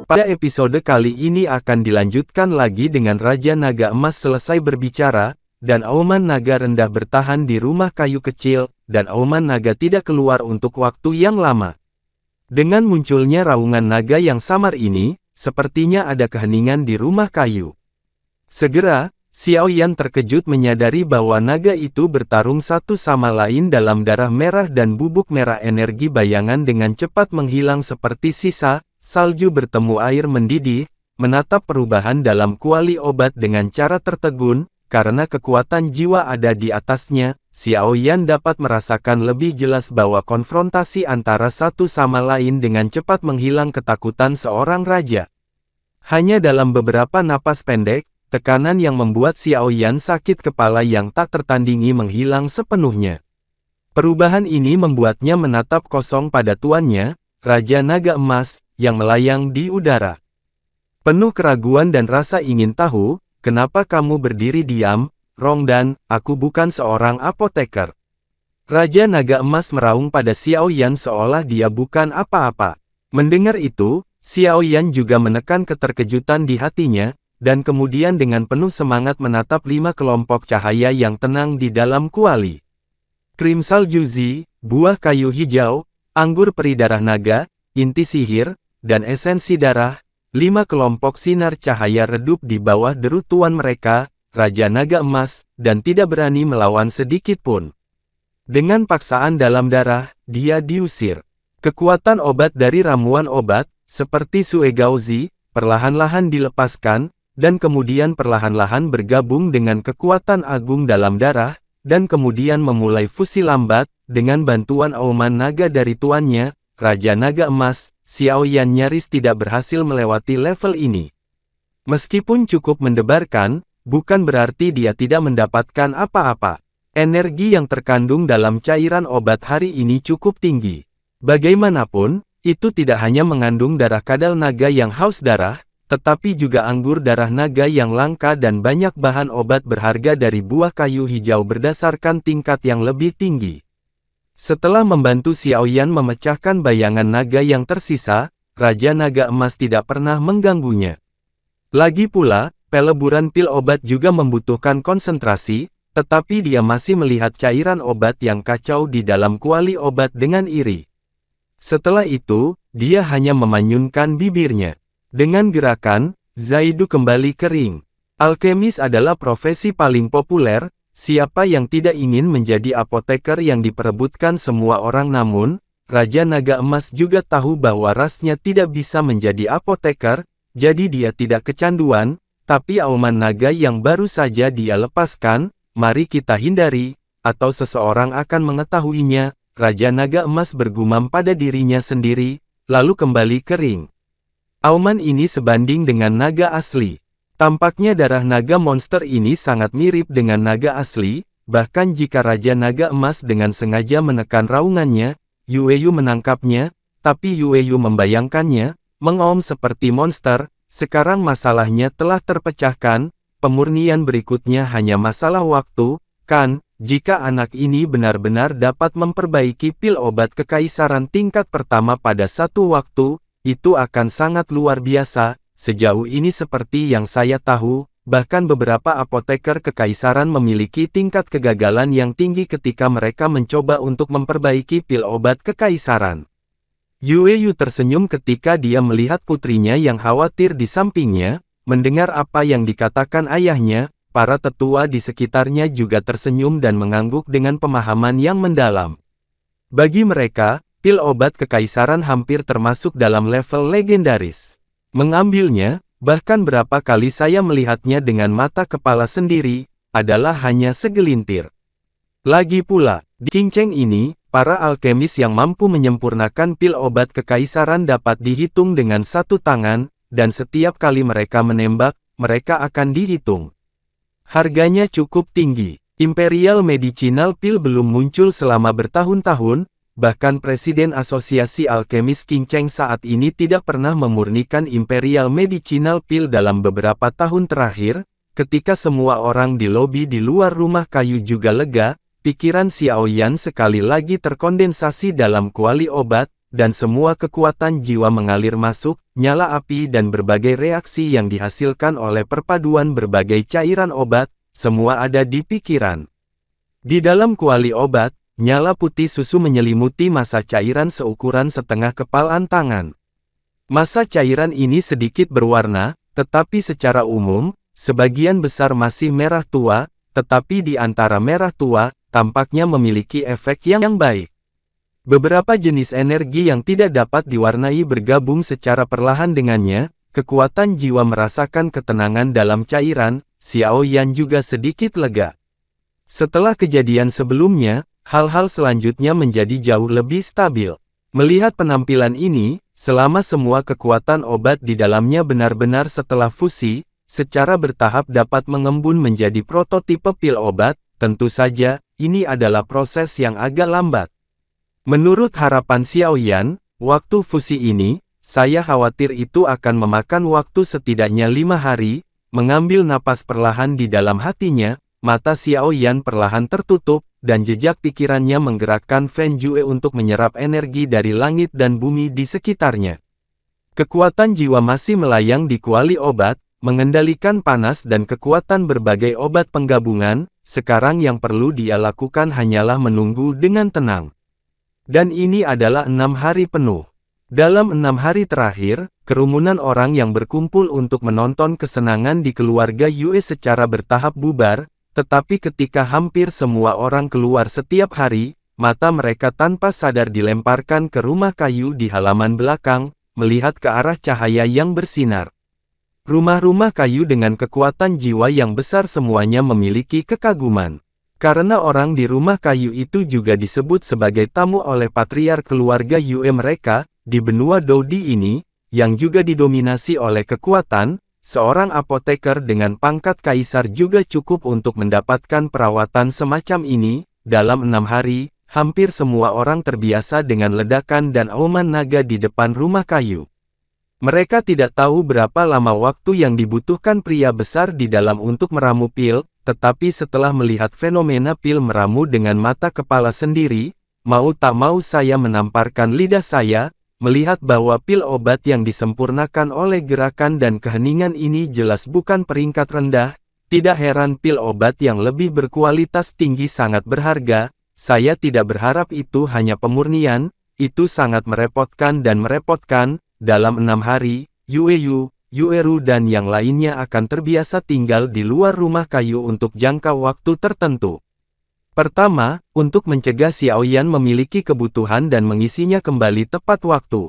Pada episode kali ini akan dilanjutkan lagi dengan Raja Naga Emas selesai berbicara, dan auman naga rendah bertahan di rumah kayu kecil, dan auman naga tidak keluar untuk waktu yang lama. Dengan munculnya raungan naga yang samar ini, sepertinya ada keheningan di rumah kayu. Segera, Xiao Yan terkejut menyadari bahwa naga itu bertarung satu sama lain dalam darah merah dan bubuk merah energi bayangan dengan cepat menghilang seperti sisa salju bertemu air mendidih, menatap perubahan dalam kuali obat dengan cara tertegun, karena kekuatan jiwa ada di atasnya. Xiao Yan dapat merasakan lebih jelas bahwa konfrontasi antara satu sama lain dengan cepat menghilang ketakutan seorang raja. Hanya dalam beberapa napas pendek, tekanan yang membuat Xiao Yan sakit kepala yang tak tertandingi menghilang sepenuhnya. Perubahan ini membuatnya menatap kosong pada tuannya, Raja Naga Emas, yang melayang di udara. Penuh keraguan dan rasa ingin tahu, kenapa kamu berdiri diam, Rongdan, aku bukan seorang apoteker. Raja Naga Emas meraung pada Xiao Yan seolah dia bukan apa-apa. Mendengar itu, Xiao Yan juga menekan keterkejutan di hatinya, dan kemudian dengan penuh semangat menatap 5 kelompok cahaya yang tenang di dalam kuali. Krim salju zi, buah kayu hijau, anggur peri darah naga, inti sihir, dan esensi darah. 5 kelompok sinar cahaya redup di bawah deru tuan mereka, Raja Naga Emas, dan tidak berani melawan sedikit pun. Dengan paksaan dalam darah, dia diusir. Kekuatan obat dari ramuan obat, seperti Sue Gaozi, perlahan-lahan dilepaskan, dan kemudian perlahan-lahan bergabung dengan kekuatan agung dalam darah, dan kemudian memulai fusi lambat, dengan bantuan auman naga dari tuannya, Raja Naga Emas. Xiao Yan nyaris tidak berhasil melewati level ini. Meskipun cukup mendebarkan, bukan berarti dia tidak mendapatkan apa-apa. Energi yang terkandung dalam cairan obat hari ini cukup tinggi. Bagaimanapun, itu tidak hanya mengandung darah kadal naga yang haus darah, tetapi juga anggur darah naga yang langka dan banyak bahan obat berharga dari buah kayu hijau berdasarkan tingkat yang lebih tinggi. Setelah membantu Xiao Yan memecahkan bayangan naga yang tersisa, Raja Naga Emas tidak pernah mengganggunya. Lagi pula, peleburan pil obat juga membutuhkan konsentrasi, tetapi dia masih melihat cairan obat yang kacau di dalam kuali obat dengan iri. Setelah itu, dia hanya memanyunkan bibirnya. Dengan gerakan, Zaidu kembali kering. Alkemis adalah profesi paling populer. Siapa yang tidak ingin menjadi apoteker yang diperebutkan semua orang, namun, Raja Naga Emas juga tahu bahwa rasnya tidak bisa menjadi apoteker, jadi dia tidak kecanduan, tapi auman naga yang baru saja dia lepaskan, mari kita hindari, atau seseorang akan mengetahuinya. Raja Naga Emas bergumam pada dirinya sendiri, lalu kembali kering. Auman ini sebanding dengan naga asli. Tampaknya darah naga monster ini sangat mirip dengan naga asli, bahkan jika Raja Naga Emas dengan sengaja menekan raungannya, Yueyu menangkapnya, tapi Yueyu membayangkannya, mengaum seperti monster. Sekarang masalahnya telah terpecahkan, pemurnian berikutnya hanya masalah waktu, kan? Jika anak ini benar-benar dapat memperbaiki pil obat kekaisaran tingkat pertama pada satu waktu, itu akan sangat luar biasa. Sejauh ini seperti yang saya tahu, bahkan beberapa apoteker kekaisaran memiliki tingkat kegagalan yang tinggi ketika mereka mencoba untuk memperbaiki pil obat kekaisaran. Yueyu tersenyum ketika dia melihat putrinya yang khawatir di sampingnya. Mendengar apa yang dikatakan ayahnya, para tetua di sekitarnya juga tersenyum dan mengangguk dengan pemahaman yang mendalam. Bagi mereka, pil obat kekaisaran hampir termasuk dalam level legendaris. Mengambilnya, bahkan berapa kali saya melihatnya dengan mata kepala sendiri, adalah hanya segelintir. Lagi pula, di Qingcheng ini, para alkemis yang mampu menyempurnakan pil obat kekaisaran dapat dihitung dengan satu tangan, dan setiap kali mereka menembak, mereka akan dihitung. Harganya cukup tinggi. Imperial Medicinal Pill belum muncul selama bertahun-tahun. Bahkan Presiden Asosiasi Alkemis Qingcheng saat ini tidak pernah memurnikan Imperial Medicinal Pill dalam beberapa tahun terakhir. Ketika semua orang di lobi di luar rumah kayu juga lega, pikiran Xiao Yan sekali lagi terkondensasi dalam kuali obat, dan semua kekuatan jiwa mengalir masuk, nyala api dan berbagai reaksi yang dihasilkan oleh perpaduan berbagai cairan obat, semua ada di pikiran. Di dalam kuali obat, nyala putih susu menyelimuti massa cairan seukuran setengah kepalan tangan. Massa cairan ini sedikit berwarna, tetapi secara umum, sebagian besar masih merah tua, tetapi di antara merah tua, tampaknya memiliki efek yang baik. Beberapa jenis energi yang tidak dapat diwarnai bergabung secara perlahan dengannya, kekuatan jiwa merasakan ketenangan dalam cairan, Xiao Yan juga sedikit lega. Setelah kejadian sebelumnya, hal-hal selanjutnya menjadi jauh lebih stabil. Melihat penampilan ini, selama semua kekuatan obat di dalamnya benar-benar setelah fusi, secara bertahap dapat mengembun menjadi prototipe pil obat, tentu saja, ini adalah proses yang agak lambat. Menurut harapan Xiao Yan, waktu fusi ini, saya khawatir itu akan memakan waktu setidaknya 5 hari, mengambil napas perlahan di dalam hatinya, mata Xiao Yan perlahan tertutup, dan jejak pikirannya menggerakkan Fen Jue untuk menyerap energi dari langit dan bumi di sekitarnya. Kekuatan jiwa masih melayang di kuali obat, mengendalikan panas dan kekuatan berbagai obat penggabungan, sekarang yang perlu dia lakukan hanyalah menunggu dengan tenang. Dan ini adalah 6 hari penuh. Dalam 6 hari terakhir, kerumunan orang yang berkumpul untuk menonton kesenangan di keluarga Yue secara bertahap bubar, tetapi ketika hampir semua orang keluar setiap hari, mata mereka tanpa sadar dilemparkan ke rumah kayu di halaman belakang, melihat ke arah cahaya yang bersinar. Rumah-rumah kayu dengan kekuatan jiwa yang besar semuanya memiliki kekaguman. Karena orang di rumah kayu itu juga disebut sebagai tamu oleh patriark keluarga Yue mereka, di benua Dodi ini, yang juga didominasi oleh kekuatan, seorang apoteker dengan pangkat kaisar juga cukup untuk mendapatkan perawatan semacam ini. Dalam 6 hari, hampir semua orang terbiasa dengan ledakan dan auman naga di depan rumah kayu. Mereka tidak tahu berapa lama waktu yang dibutuhkan pria besar di dalam untuk meramu pil, tetapi setelah melihat fenomena pil meramu dengan mata kepala sendiri, mau tak mau saya menamparkan lidah saya, melihat bahwa pil obat yang disempurnakan oleh gerakan dan keheningan ini jelas bukan peringkat rendah, tidak heran pil obat yang lebih berkualitas tinggi sangat berharga, saya tidak berharap itu hanya pemurnian, itu sangat merepotkan dan merepotkan. Dalam 6 hari, Yueru dan yang lainnya akan terbiasa tinggal di luar rumah kayu untuk jangka waktu tertentu. Pertama, untuk mencegah Xiao Yan memiliki kebutuhan dan mengisinya kembali tepat waktu.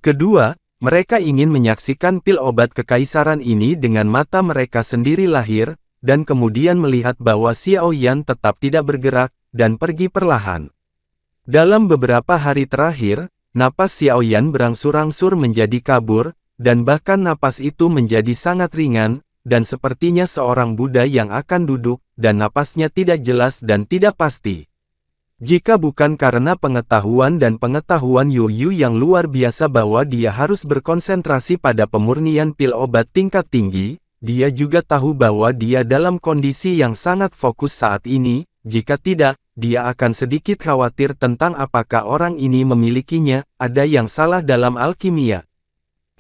Kedua, mereka ingin menyaksikan pil obat kekaisaran ini dengan mata mereka sendiri lahir, dan kemudian melihat bahwa Xiao Yan tetap tidak bergerak, dan pergi perlahan. Dalam beberapa hari terakhir, napas Xiao Yan berangsur-angsur menjadi kabur, dan bahkan napas itu menjadi sangat ringan, dan sepertinya seorang Buddha yang akan duduk, dan napasnya tidak jelas dan tidak pasti. Jika bukan karena pengetahuan Yu yang luar biasa bahwa dia harus berkonsentrasi pada pemurnian pil obat tingkat tinggi, dia juga tahu bahwa dia dalam kondisi yang sangat fokus saat ini, jika tidak, dia akan sedikit khawatir tentang apakah orang ini memilikinya, ada yang salah dalam alkimia.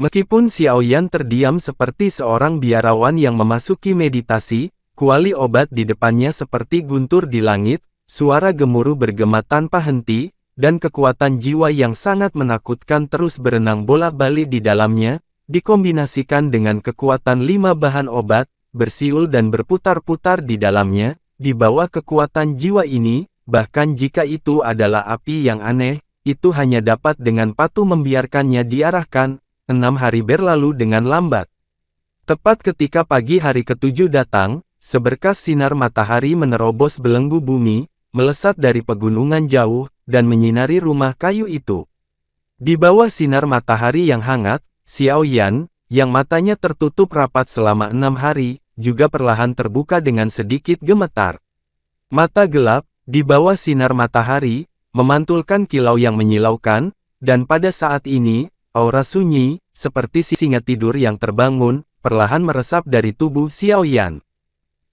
Meskipun Xiao Yan terdiam seperti seorang biarawan yang memasuki meditasi, kuali obat di depannya seperti guntur di langit, suara gemuruh bergema tanpa henti, dan kekuatan jiwa yang sangat menakutkan terus berenang bolak-balik di dalamnya, dikombinasikan dengan kekuatan 5 bahan obat, bersiul dan berputar-putar di dalamnya. Di bawah kekuatan jiwa ini, bahkan jika itu adalah api yang aneh, itu hanya dapat dengan patuh membiarkannya diarahkan. 6 hari berlalu dengan lambat. Tepat ketika pagi hari ke-7 datang, seberkas sinar matahari menerobos belenggu bumi, melesat dari pegunungan jauh, dan menyinari rumah kayu itu. Di bawah sinar matahari yang hangat, Xiao Yan, yang matanya tertutup rapat selama 6 hari, juga perlahan terbuka dengan sedikit gemetar. Mata gelap, di bawah sinar matahari, memantulkan kilau yang menyilaukan, dan pada saat ini, aura sunyi, seperti singa tidur yang terbangun, perlahan meresap dari tubuh Xiao Yan.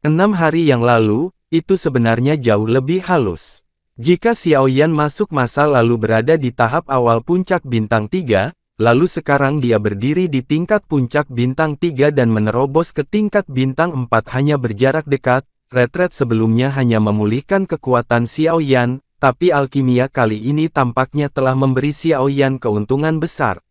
6 hari yang lalu, itu sebenarnya jauh lebih halus. Jika Xiaoyan masuk masa lalu berada di tahap awal puncak bintang 3, lalu sekarang dia berdiri di tingkat puncak bintang 3 dan menerobos ke tingkat bintang 4 hanya berjarak dekat, retret sebelumnya hanya memulihkan kekuatan Xiaoyan, tapi alkimia kali ini tampaknya telah memberi Xiaoyan keuntungan besar.